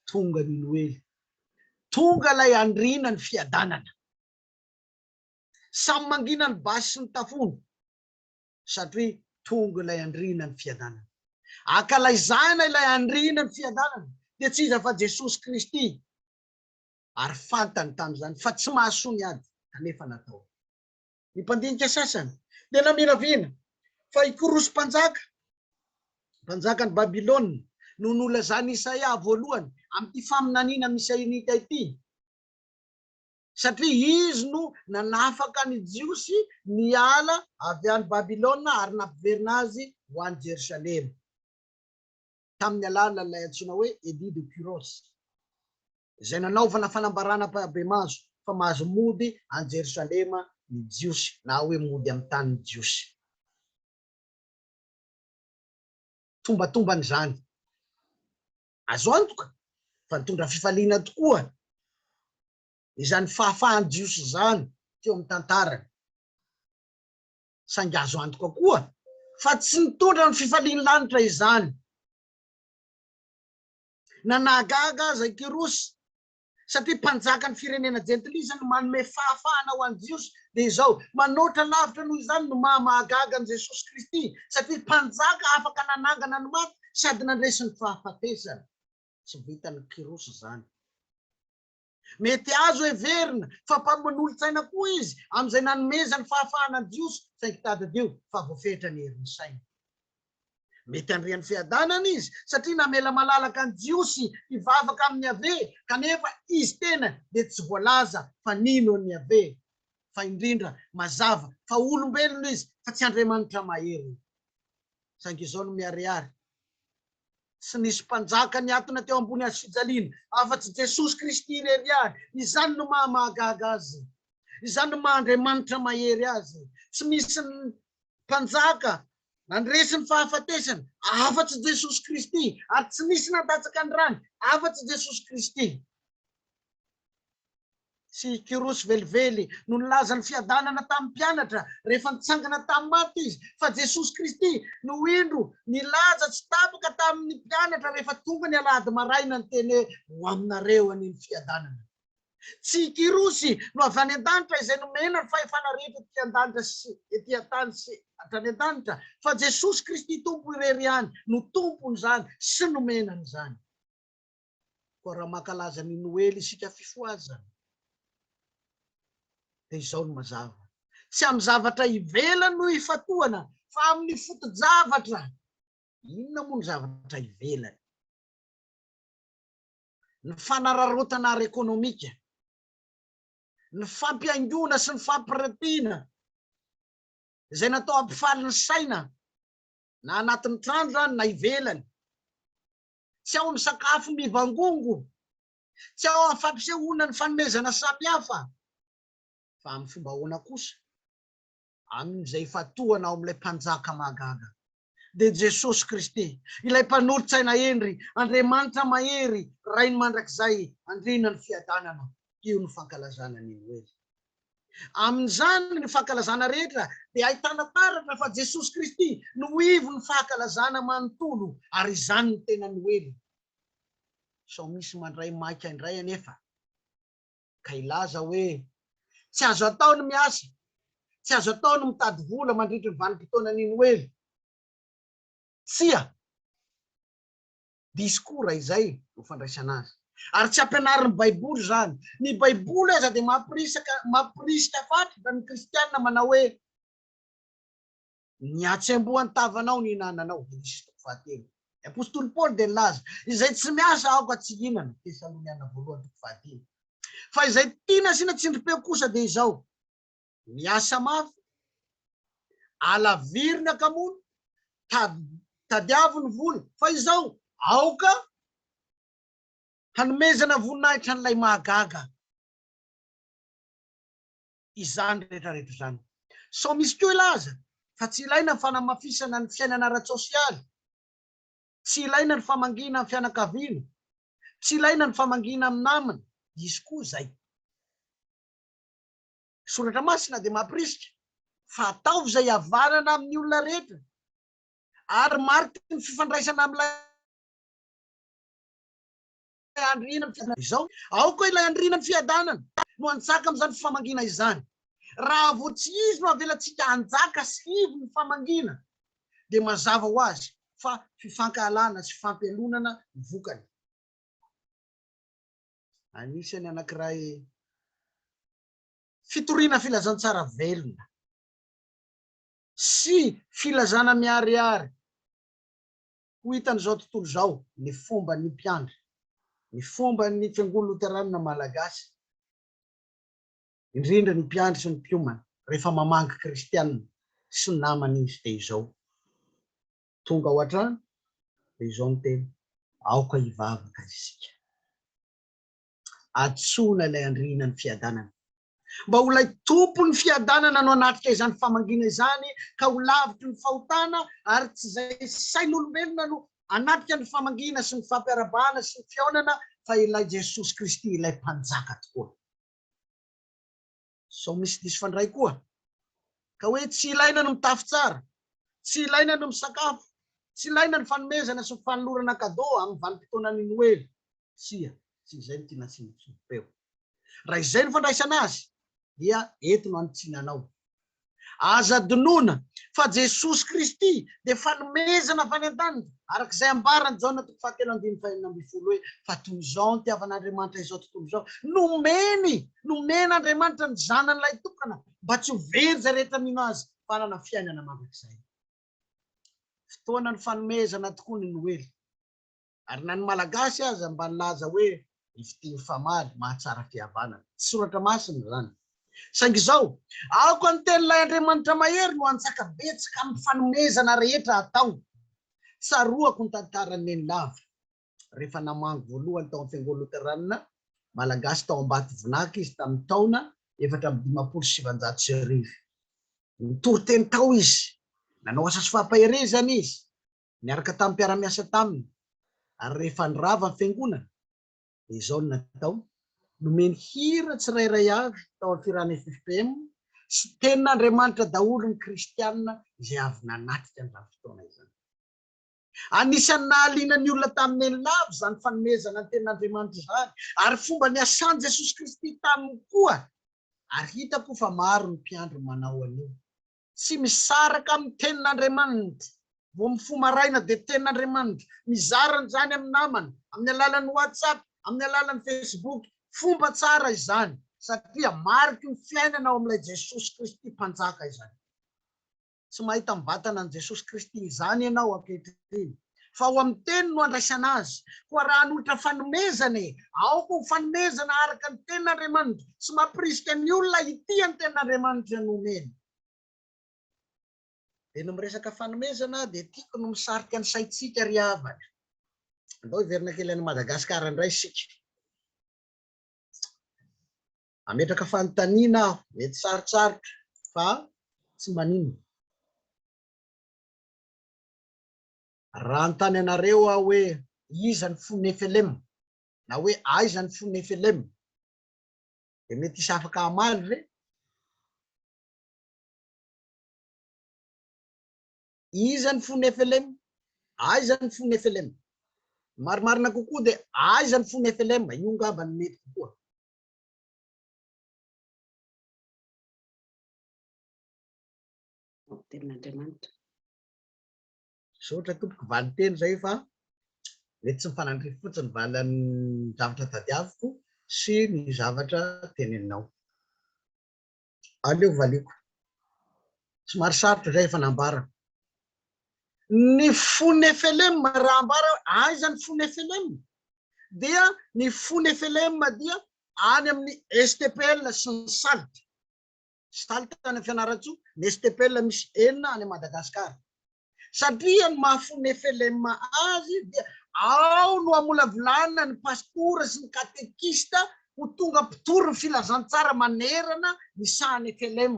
Tonga ny Noely. Tonga ilay andrina ny fiadanana. Samy mangina ny basy sy ny tafony. Satria tonga ilay andrina ny fiadanana. Akalaizana ilay andrina ny fiadanana dia tsy iza fa Jesosy Kristy. Ary fantany tamin'izany fa tsy mahasoa ny ady kanefa natao. Ny mpandinika sasany dia namiraviana fa ikoroso mpanjaka ny Babilôna no nolazany Isaia voalohany amin'ity faminaniana misainita ity. Satria izy no nanafaka ny jiosy niala avy any Babilôna ary nampiverina azy ho any Jerusalema. Tamin'ny alalan'ilay antsoina hoe Edit de Kyros, izay nanaovana fanambarana be mazo fa mahazo mody any Jerusalema ny jiosy na hoe mody amin'ny tany ny jiosy. Tombatomban' izany azo antoka fa nitondra fifaliana tokoa izany fahafahan'ny jiosy izany teo amin'ny tantarany. Saingy azo antoka koa fa tsy nitondra ny fifaliany lanitra izany. Nanagaga zay Kirosy satria mpanjaka ny firenena jentilisa no manome fahafahana ho an'ny jiosy dia izao manoatra lavitra noho izany no mahagaga an' Jesosy Kristy satria mpanjaka afaka nanangana ny maty sady nandresy ny fahafatesana. Tsy vitan'ny Kirosy izany. Mety azo heverina fa mpamonolotsaina koa izy amin'izay nanomeza ny fahafahana ny jiosy saingy tadidio fa voafetra ny herin'ny saina. Mety andrian'ny fiadanana izy satria namela malalaka ny jiosy hivavaka amin'ny ave kanefa izy tena dia tsy voalaza fa nino ny ave fa indrindra mazava fa olombelona izy fa tsy Andriamanitra mahery. Saingy izao no miariary sy nisy mpanjaka niatona teo ambony azo fijaliana afa-tsy Jesosy Kristy irery ary. Izany no mahamahagaga azy. Izany no maha-Andriamanitra mahery azy. Tsy misy mpanjaka nandresy ny fahafatesana afa-tsy Jesosy Kristy ary tsy misy nadatsaka ny rany afa-tsy Jesosy Kristy. Sy Kirosy velively no nilaza ny fiadanana tamin'ny mpianatra rehefa nitsangana tamin'ny maty izy fa Jesosy Kristy no indro nilaza tsy tapaka tamin'ny mpianatra rehefa tonga ny alahady maraina ny teny ho aminareo an'iny fiadanana. Tsy Kirosy no avy any an-danitra izay nomena ny fahefana rehetra etỳ an-danitra sy etỳ an-tany sy hatrany an-danitra fa Jesosy Kristy tompo irery ihany no tompony izany sy nomenany izany. Koa raha mankalaza ny Noely isika fifohazana dia izao no mazava. Tsy amin'ny zavatra ivelany no ifatohana fa amin'ny foto-javatra inona moa ny zavatra ivelany. Ny fanararotana ara-ekônomika, ny fampiaingona sy ny fampiratiana izay natao hampifaly ny saina na anatin'ny trano zany na ivelany. Tsy ao ny sakafo mivangongo, tsy ao amin'ny fampisehoana ny fanomezana samihafa, fa amin'ny fomba ahoana kosa amin'izay fatohana ao amin'ilay mpanjaka mahagaga de Jesosy Kristy, ilay mpanolotsaina endry, Andriamanitra mahery, rainy mandrakizay, andrina ny fiadanana. Io ny fankalazana ny Noely. Amin'izany ny fankalazana rehetra dia ahitana taratra fa Jesosy Kristy no ivo ny fankalazana manontolo, ary izany ny tena Noely. So misy mandray maika indray anefa ka ilaza hoe tsy azo atao ny miasa, tsy azo atao ny mitady vola mandritra ny vanim-potoana ny Noely. Tsia diskora izay no fandraisana azy. Ary tsy ampianarin'ny Baiboly zany. Ny Baiboly aza dia mampirisika fatratra ny kristianina manao hoe ny atsembohan'ny tavanao ny hinananao. Apôstôly Paul dia nilaza izay tsy miasa aoka tsy hinana. Tesaloniana 1:4. Fa izay tiana asiana tsindrim-peo kosa dia izao: miasa mafy, alavirina kamono, tadiavo ny vola, fa izao aoka hanomezana voninahitra n'ilay mahagaga. Izany rehetrarehetra zany. So misy koa ilaza fa tsy ilaina ny fanamafisana ny fiainana ara-tsosialy, tsy ilaina ny famangina amin'ny fianakaviana, tsy ilaina ny famangina amin'ny namana. Izy koa zay. Soratra masina dia mampirisika fa ataovy izay havanana amin'ny olona rehetra, ary mariky ny fifandraisana amin'ilay andriana izao. Ao koa ilay andriana ny fiadanana no antsaka amin'izany famangina izany. Raha vo tsy izy no avelantsika anjaka sy ivo ny famangina dia mazava ho azy fa fifankahalana sy fampialonana vokany. Anisany anankiray fitoriana filazantsara velona sy filazana miharihary ho hitan'izao tontolo izao ny fomba ny mpiandry, ny fomba ny fiangonana Loterana malagasy, indrindra ny mpiandry sy ny mpiomana rehefa mamangy kristianina sy ny namany izy dia izao. Tonga ao an-trano dia izao ny tena: aoka hivavaka isika. Atsoina ilay andriana ny fiadanana mba ho lay tompony fiadanana no anatrika izany famangina izany, ka ho lavitry ny fahotana, ary tsy izay sain'olombelona no anatrika ny famangina sy ny fampiarabana sy ny fiaonana, fa ilay Jesosy Kristy ilay mpanjaka tokoa. So misy diso fandray koa ka hoe tsy ilaina no mitafy tsara, tsy ilaina no misakafo, tsy ilaina ny fanomezana sy ny fanolorana kadô amin'ny vanim-potoana ny Noely. Sia, tsy izay no tiana asiana tsindrim-peo. Raha izay no fandraisana azy dia eto no anotsinanao. Aza donoina fa Jesosy Kristy dia fanomezana avy any an-danitra, arak'izay ambarany Jaona 3:5 hoe fa toy izao ny tiavan'Andriamanitra izao tontolo izao, nomen'Andriamanitra ny zanan'ilay tokana mba tsy ho very izay rehetra mino azy fanana fiainana mandrakizay. Fotoana ny fanomezana tokoa ny Noely. Ary na ny malagasy aza mba nilaza hoe ifitiny famaly mahatsara fihavanana. Soratra masina zany. Saingy izao, aoka ny tenin'ilay Andriamanitra mahery no antsaka betsaka amin'ny fanomezana rehetra atao. Tsaroako ny tantaran'ny Nenilava. Rehefa namangy voalohany tao amin'ny fiangonana Loterana malagasy tao Ambatovinaky izy tamin'ny taona 1970. Nitory-teny tao izy, nanao asa sy fampaherezana izy, niaraka tamin'ny mpiara-miasa taminy. Ary rehefa nirava ny fiangonana dia izao no natao: nomeny hira tsirairay avy tao amin'ny firana FFPM sy tenin'Andriamanitra daholo ny kristianina izay avy nanatrika an'izany fotoana izany. Anisan'ny nahaliana ny olona tamin'ny Nenilava izany fanomezana ny tenin'Andriamanitra izany, ary fomba niasany Jesosy Kristy taminy koa. Ary hitako fa maro ny mpiandry manao an'io, tsy misaraka amin'ny tenin'Andriamanitra, vo mifoha maraina dia tenin'Andriamanitra, mizarana izany amin'ny namana, amin'ny alalan'ny WhatsApp, amin'ny alalan'ny Facebook. Fomba tsara izany satria mariky ny fiainana ao amin'ilay Jesosy Kristy mpanjaka izany. tsy mahita mivatana an Jesosy Kristy izany ianao ankehitriny. Fa ao amin'ny teny no andraisana azy. Koa raha hanolatra fanomezana ao koa fanomezana araka ny tenin'Andriamanitra, tsy mampirisika ny olona ity ny tenin'Andriamanitra no omeny. Dia no miresaka fanomezana dia tiako no misarika ny saitsika ry havana. Andao hiverina kely any Madagasikara indray isika. Ametraka fanontaniana aho, mety sarotsarotra fa tsy manino. Raha antany anareo aho hoe iza ny fo Nefelem na hoe aiza ny fo Nefelem, dia mety isy afaka hamaly ve? Iza ny fo Nefelem? Aiza ny fo Nefelem? Marimarina kokoa dia aiza ny fo Nefelem? Io ngamba ny mety kokoa. Tenin'Andriamanitra. Sotra tompoko valy teny zay fa mety tsy mifanandry fotsiny valan'ny zavatra tadiaviko sy ny zavatra teneninao. Aleo valiko. Somary sarotra zay efa nambara. Ny fo Nefelem raha ambara aiza ny fo Nefelem? Dia ny fo Nefelem dia any amin'ny STPL sy ny salta. Salta any Fianaratsoa, ny STPL misy 4 any Madagasikara. Satria ny mahafo Nefelem azy dia ao no amolavolana ny pastora sy ny katekista ho tonga mpitory ny filazantsara manerana ny saha Nefelem.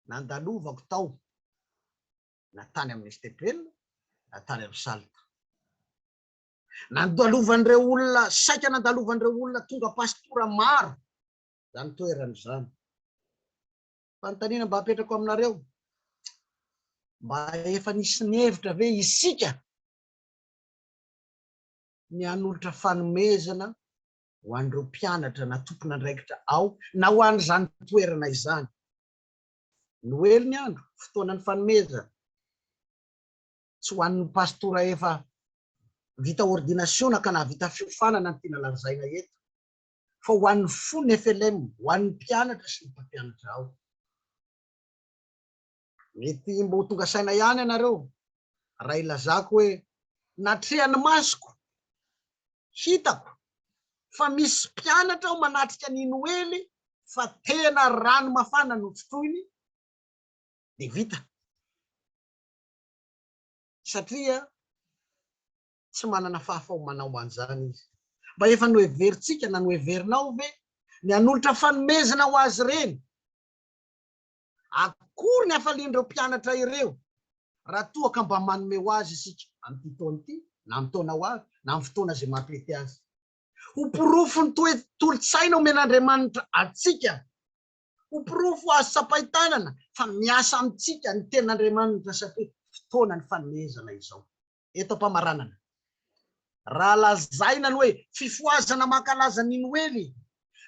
Nandalovako tao na tany amin'ny STPL na tany amin'ny salta. Nandalovan'ireo olona, saika nandalovan'ireo olona tonga pastora maro zany toerana zany. Fanontaniana mba apetrako aminareo, mba efa nisy ny hevitra ve isika ny hanolotra fanomezana ho an'ireo mpianatra na tompona andraikitra ao na ho an'izany toerana izany. Noely ny andro, fotoana ny fanomezana. Tsy ho an'ny pastora efa vita ordinationa ka na vita fiofanana ny tiana lazaina eto, fa ho an'ny fo Nefelem, ho an'ny mpianatra sy ny mpampianatra ao. Mety mba ho tonga saina ihany ianareo raha ilazako hoe natrehany masoko, hitako fa misy mpianatra ao manatrika ny Noely fa tena rano mafana no trotroiny, dia vita. Satria tsy manana fahafahomanao an'izany izy. Mba efa noheverintsika na noheverinao ve ny hanolotra fanomezana ho azy reny? Akory ny hafalian'ireo mpianatra ireo raha toa ka mba manome ho azy isika amin'ny taona ity na amin'ny taona ho avy na amin'ny fotoana izay mampety azy. Ho pirofo ny tolotsaina omen'Andriamanitra atsika, ho pirofo azo sapaitanana fa miasa amintsika ny tenin'Andriamanitra satria fotoana ny fanomezana izao. Eto am-pamaranana, raha lazaina ny hoe fifohazana mankalaza ny Noely,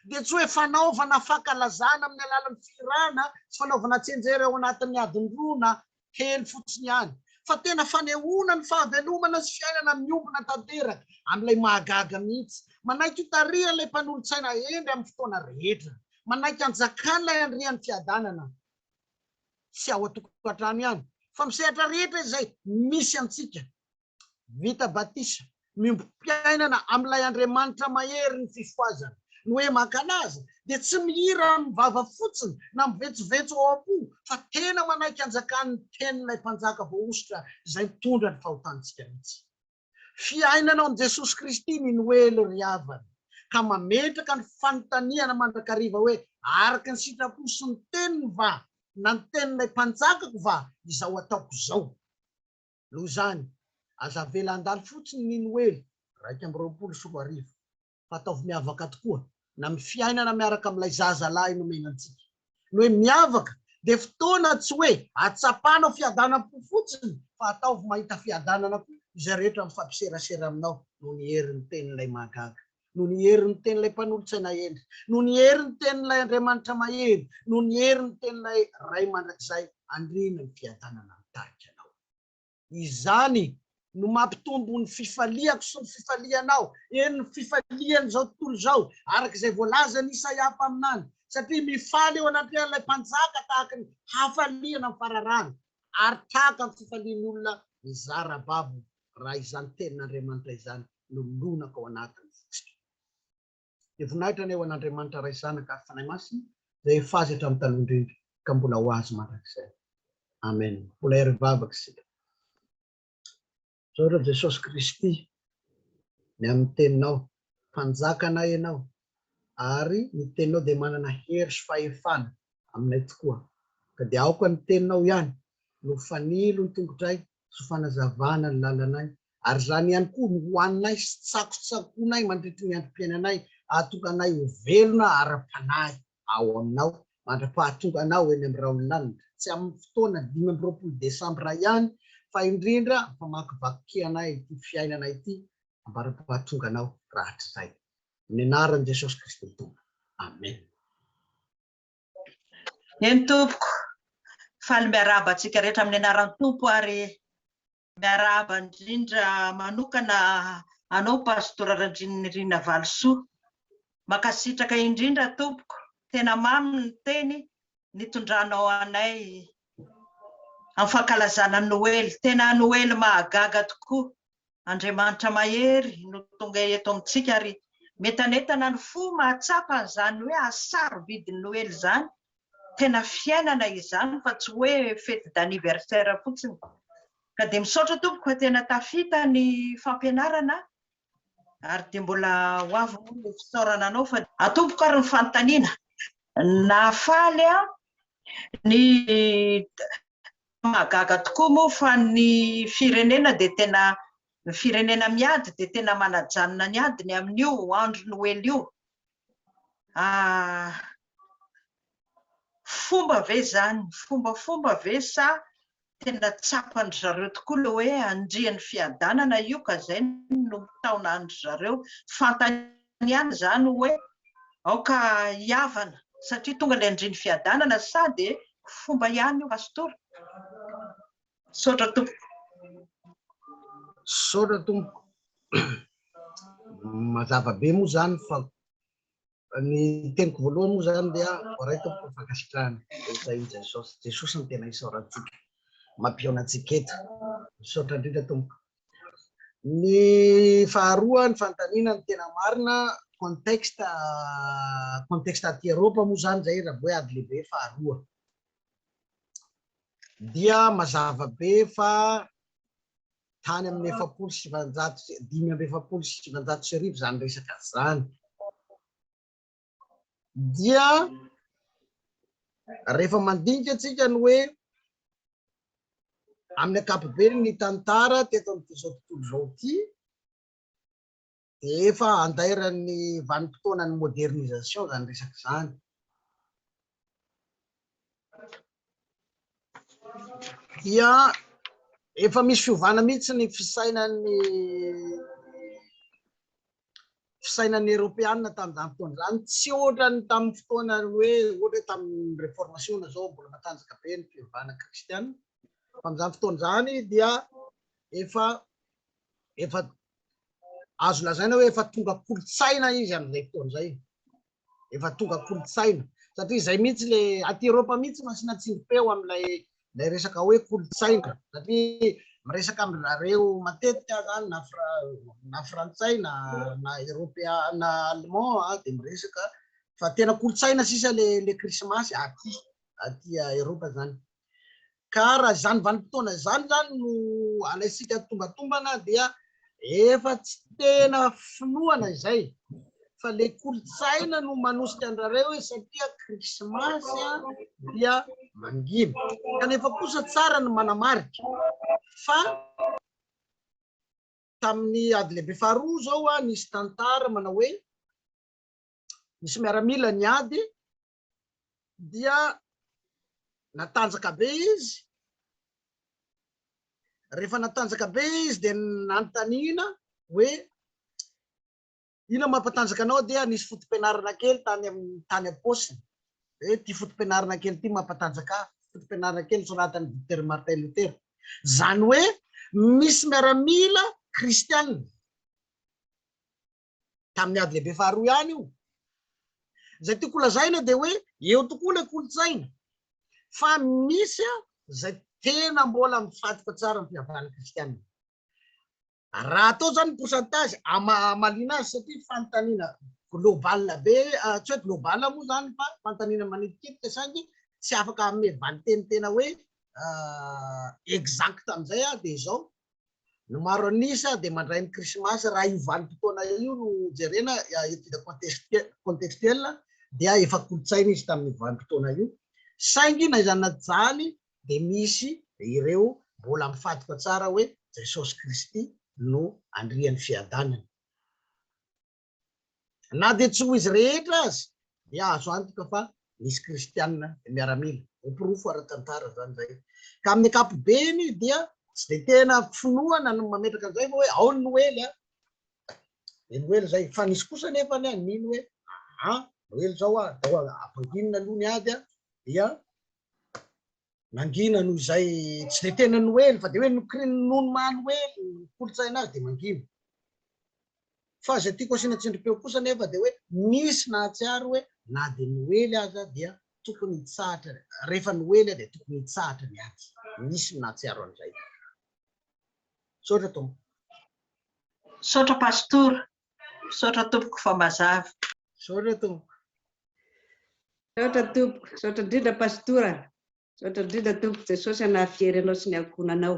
dia tsy hoe fanaovana fankalazana amin'ny alalan'ny firana, tsy fanaovana tsenjery ao anatin'ny adin-droana kely fotsiny ihany, fa tena fanehoana ny fahavelomana sy fiainana miombona tanteraka amin'ilay mahagaga mihitsy. Manaiky itaria ilay mpanolotsaina eny amin'ny fotoana rehetra, manaiky anjakana ilay andrian'ny fiadanana, sy ao atokantrano ihany, fa misehatra rehetra izay misy antsika. Vita batisa, miompi-piainana amin'ilay Andriamanitra mahery ny fifohazana. No hoe mankalaza dia tsy mihira mivava fotsiny na mivetsovetso ao am-po, fa tena manaiky anjakan'ny tenin'ilay mpanjaka voaositra izay mitondra ny fahotantsika mihitsy. Fiainana amin'i Jesosy Kristy ny Noely ry havana, ka mametraka ny fanontaniana mandrakariva hoe araka ny sitrapo sy ny teniny va na ny tenin'ilay mpanjakako va izao ataoko izao. Noho izany aza velan-dalo fotsiny ny Noely 220 fa ataovy miavaka tokoa na mifiainana miaraka amin'ilay zazalahy nomenantsika. No hoe miavaka dia fotoana tsy hoe atsapanao fiadanam-po fotsiny, fa ataovy mahita fiadanana koa izay rehetra mifampiserasera aminao no ny herin'ny tenin'ilay mahagaga, no ny herin'ny tenin'ilay mpanolotsaina endry, no ny herin'ny tenin'ilay Andriamanitra mahery, no ny herin'ny tenin'ilay ray mandrakizay andrina ny fiadanana mitarika anao. Izany no mampitombo ny fifaliako sy ny fifalianao, eny ny fifalian'izao tontolo izao, araka izay voalaza ny Isaia mpaminany, satria mifaly eo anatin'ilay mpanjaka tahaka ny hafaliana amin'ny fararana ary tahaka amin'ny fifalian'ny olona mizara babo raha izany tenin'Andriamanitra izany no lonaka ao anatiny fotsiny. Dia voninahitra ny eo an'Andriamanitra ray zanaka ary fanahy masina izay fazy hatramin'ny taloha indrindra ka mbola ho azy mandrakizay. Amen. Mbola hery vavaka isika. Zao raha Jesosy Kristy ny amin'ny teninao, mpanjakanay ianao, ary ny teninao dia manana hery sy fahefana aminay tokoa. Ka dia aoka ny teninao ihany no fanilo ny tongotray sy fanazavana ny lalanay, ary zany ihany koa no hoaninay sy tsakotsakonay mandritry ny androm-piainanay, ahatonga anay ho velona ara-panahy ao aminao, mandra-pahatonga anao eny amin'ny raolinanitra, tsy amin'ny fotoana 5 desambra ihany fa indrindra famakivaky anay ity fiainana ity ambara-pahatonga anao rahatr'izay. Ny anaran'i Jesosy Kristy Tompo. Amen. Eny tompoko, faly miaraba antsika rehetra amin'ny anaran'ny Tompo ary miaraba indrindra manokana anao Pastora Randrianirina Valisoa. Makasitraka indrindra tompoko, tena mamy ny teny nitondranao anay amin'ny fankalazana Noely. Tena Noely mahagaga tokoa. Andriamanitra mahery no tonga eto amintsika ary metanetana ny fo mahatsapa an'izany hoe asaro-bidin'ny Noely izany. Tena fiainana izany fa tsy hoe fety d'anniversaire fotsiny. Ka dia misaotra tompoko tena tafita ny fampianarana ary dia mbola ho avy moa ny fisaorana anao fa atompoka ary ny fanontaniana. Nafaly ny mahagaga tokoa moa fa ny firenena dia tena ny firenena miady dia tena manajanona ny adiny amin'io andro Noely io. Fomba ve zany, fomba ve sa tena tsapany zareo tokoa le hoe andrian'ny fiadanana io ka zay no taona andro zareo. Fantaniana zany hoe aoka hiavana satria tonga le andrian'ny fiadanana sa dia fomba ihany io pastora. Saotra tompoko. Saotra tompoko. Mazava be moa zany fa ny teniko voalohany moa zany dia oray tompoko fankasitrahana. Izay Jesosy no tena isaorantsika, mampiona antsika eto. Saotra indrindra tompoko. Ny faharoa ny fanontaniana ny tena marina contexte aty Eropa moa zany zay raha hoe ady lehibe faharoa. Dia mazava be fa tany amin'ny 770 zany resaka zany. Dia rehefa mandinika atsika ny hoe amin'ny ankapobeny ny tantara teto amin'izao tontolo izao ity dia efa andairan'ny vanim-potoanan'ny modernisation zany resaka zany. Dia efa misy fiovana mihitsy ny fisainan'ny Europeanina tamin'izany fotoana zany, tsy ohatran'ny tamin'ny fotoana hoe ohatra tamin'ny réformation zao mbola matanjaka be ny fiovana kristiana. Amin'izany fotoana zany dia efa azo lazaina hoe efa tonga kolotsaina izy amin'izay fotoana zay. Efa tonga kolotsaina satria izay mihitsy le aty Eropa mihitsy masina tsindim-peo amin'ilay resaka hoe kolotsaina, satria miresaka amin'ireo matetika zany na frantsay na européen na allemand dia miresaka fa tena kolotsaina sisa le krismasy aty Eropa zany. Ka raha zany vanim-potoana zany no alaisika tombatombana dia efa tsy tena finoana izay fa le kolotsaina no manosika andrareo hoe satria krismasy dia mangina. Kanefa kosa tsara ny manamarika fa tamin'ny ady lehibe faharoa zao nisy tantara manao hoe nisy miaramila ny ady dia natanjaka be izy. Rehefa natanjaka be izy dia nanontaniana hoe ina mampatanjaka anao, dia nisy fotom-pianarana kely tany am-paosiny. Ty fotom-pianarana kely ty mampatanjaka, fotom-pianarana kely soratany Dr Martin Luther. Zany hoe misy miaramila kristianina tamin'ny ady lehibe faharoa ihany io. Zay tiako lazaina dia hoe eo tokoa ilay kolotsaina fa misy zay tena mbola mifatika tsara ny fihavanana kristianina. Raha atao zany pourcentage amalina azy satria fanontaniana global be tsy hoe global moa zany fa fanontaniana manidikidika sangy tsy afaka ame valiteny tena hoe exact amizay dia izao no maro anisa dia mandray ny krismasy raha io valim-potoana io no jerena étude contextuelle dia efa kolotsaina izy tamin'ny valim-potoana io saingy na izany jaly dia misy ireo mbola mifatika tsara hoe Jesosy Kristy no andrian'ny fiadanana. Na dia tsy ho izy rehetra azy dia azo antoka fa misy kristianina miaramila ompirofo ara-tantara zany zay ka amin'ny ankapobeny dia tsy dia tena finoana no mametraka an'izay fa hoe ao ny Noely ny Noely zay fa nisy kosa nefa ny mino hoe Noely zao atao ampanginina aloha ny ady dia mangina noho izay tsy dia tena Noely fa dia hoe nono maha-Noely kolotsaina azy dia mangina. Fa zay tiako asiana tsindrim-peo kosa nefa dia hoe misy nahatsiaro hoe na dia Noely aza dia tokony hitsahatra rehefa Noely dia tokony hitsahatra ny ady. Misy nahatsiaro an'izay. Sotra tompo. Sotra pastora, sotra tompoko fa mazava. Sotra tompo. Sotra tompoko, sotra indrindra pastora, sotra indrindra tompoko Jesosy anafiry anao sy ny ankonanao.